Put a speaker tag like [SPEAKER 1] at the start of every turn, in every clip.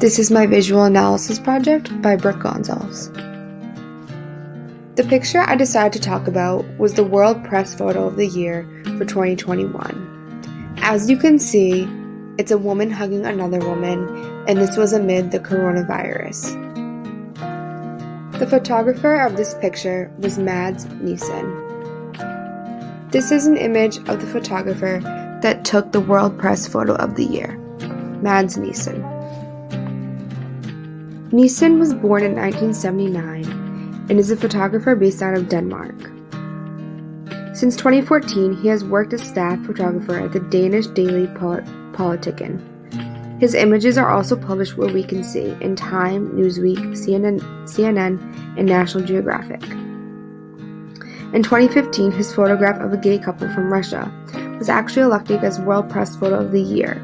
[SPEAKER 1] This is my visual analysis project by Brooke Gonzalez. The picture I decided to talk about was the World Press Photo of the Year for 2021. As you can see, it's a woman hugging another woman, and this was amid the coronavirus. The photographer of this picture was Mads Nielsen. This is an image of the photographer that took the World Press Photo of the Year, Mads Nielsen. Nielsen was born in 1979 and is a photographer based out of Denmark. Since 2014, he has worked as staff photographer at the Danish daily Politiken. His images are also published where we can see in Time, Newsweek, CNN, and National Geographic. In 2015, his photograph of a gay couple from Russia was actually elected as World Press Photo of the Year.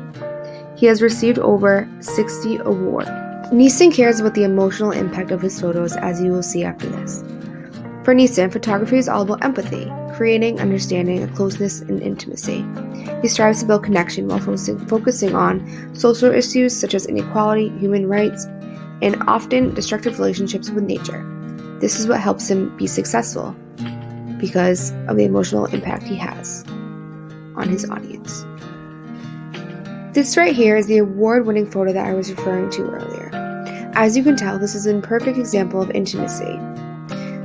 [SPEAKER 1] He has received over 60 awards. Nielsen cares about the emotional impact of his photos, as you will see after this. For Nielsen, photography is all about empathy, creating, understanding, closeness, and intimacy. He strives to build connection while focusing on social issues such as inequality, human rights, and often destructive relationships with nature. This is what helps him be successful because of the emotional impact he has on his audience. This right here is the award-winning photo that I was referring to earlier. As you can tell, this is a perfect example of intimacy,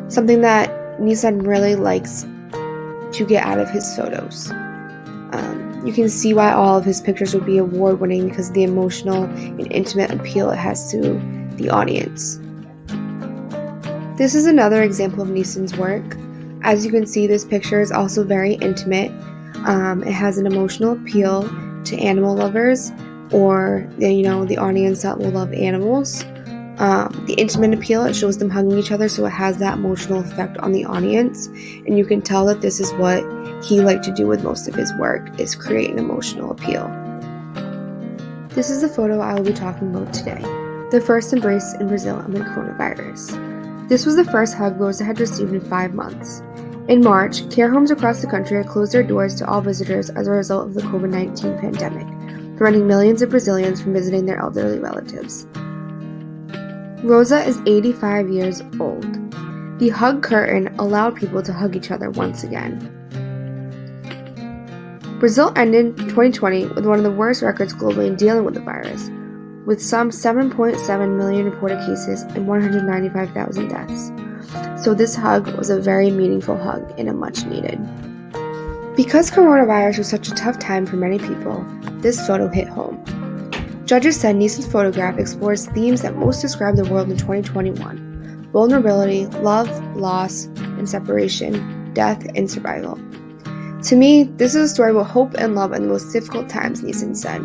[SPEAKER 1] something that Nielsen really likes to get out of his photos. You can see why all of his pictures would be award-winning because of the emotional and intimate appeal it has to the audience. This is another example of Nielsen's work. As you can see, this picture is also very intimate. It has an emotional appeal to animal lovers or the audience that will love animals. The intimate appeal, it shows them hugging each other, so it has that emotional effect on the audience, and you can tell that this is what he liked to do with most of his work, is create an emotional appeal. This is the photo I will be talking about today, the first embrace in Brazil amid coronavirus. This was the first hug Rosa had received in 5 months. In March, care homes across the country had closed their doors to all visitors as a result of the COVID-19 pandemic, preventing millions of Brazilians from visiting their elderly relatives. Rosa is 85 years old. The hug curtain allowed people to hug each other once again. Brazil ended 2020 with one of the worst records globally in dealing with the virus, with some 7.7 million reported cases and 195,000 deaths. So this hug was a very meaningful hug and a much needed. Because coronavirus was such a tough time for many people, this photo hit home. Judges said Nielsen's photograph explores themes that most describe the world in 2021: vulnerability, love, loss, and separation, death, and survival. To me, this is a story about hope and love in the most difficult times, Nielsen said,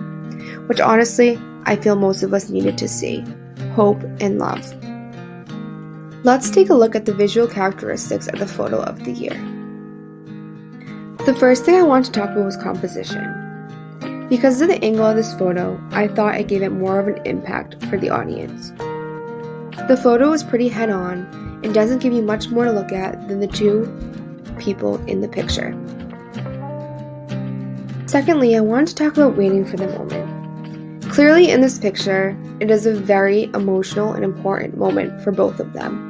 [SPEAKER 1] which honestly, I feel most of us needed to see: hope and love. Let's take a look at the visual characteristics of the photo of the year. The first thing I want to talk about was composition. Because of the angle of this photo, I thought it gave it more of an impact for the audience. The photo is pretty head-on and doesn't give you much more to look at than the two people in the picture. Secondly, I wanted to talk about waiting for the moment. Clearly in this picture, it is a very emotional and important moment for both of them.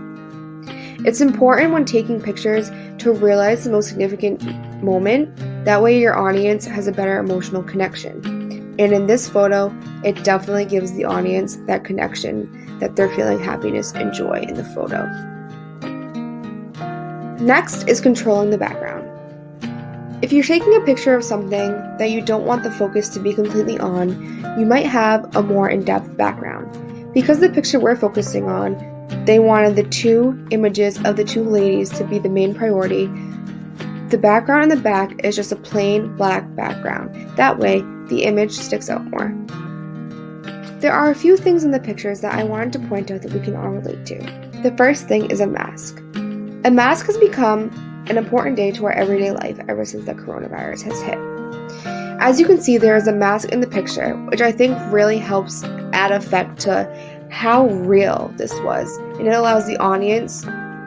[SPEAKER 1] It's important when taking pictures to realize the most significant moment. That way your audience has a better emotional connection. And in this photo, it definitely gives the audience that connection that they're feeling happiness and joy in the photo. Next is controlling the background. If you're taking a picture of something that you don't want the focus to be completely on, you might have a more in-depth background. Because the picture we're focusing on, they wanted the two images of the two ladies to be the main priority. The background in the back is just a plain black background. That way, the image sticks out more. There are a few things in the pictures that I wanted to point out that we can all relate to. The first thing is a mask. A mask has become an important day to our everyday life ever since the coronavirus has hit. As you can see, there is a mask in the picture, which I think really helps add effect to how real this was, and it allows the audience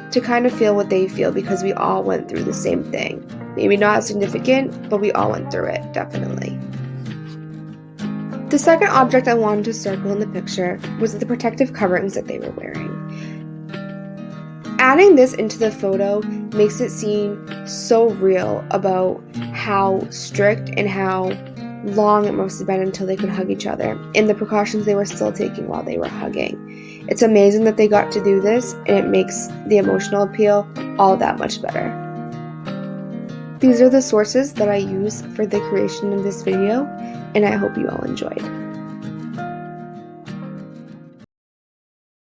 [SPEAKER 1] to kind of feel what they feel because we all went through the same thing. Maybe not significant, but we all went through it, definitely. The second object I wanted to circle in the picture was the protective coverings that they were wearing. Adding this into the photo makes it seem so real about how strict and how long it must have been until they could hug each other, and the precautions they were still taking while they were hugging. It's amazing that they got to do this, and it makes the emotional appeal all that much better. These are the sources that I use for the creation of this video, and I hope you all enjoyed.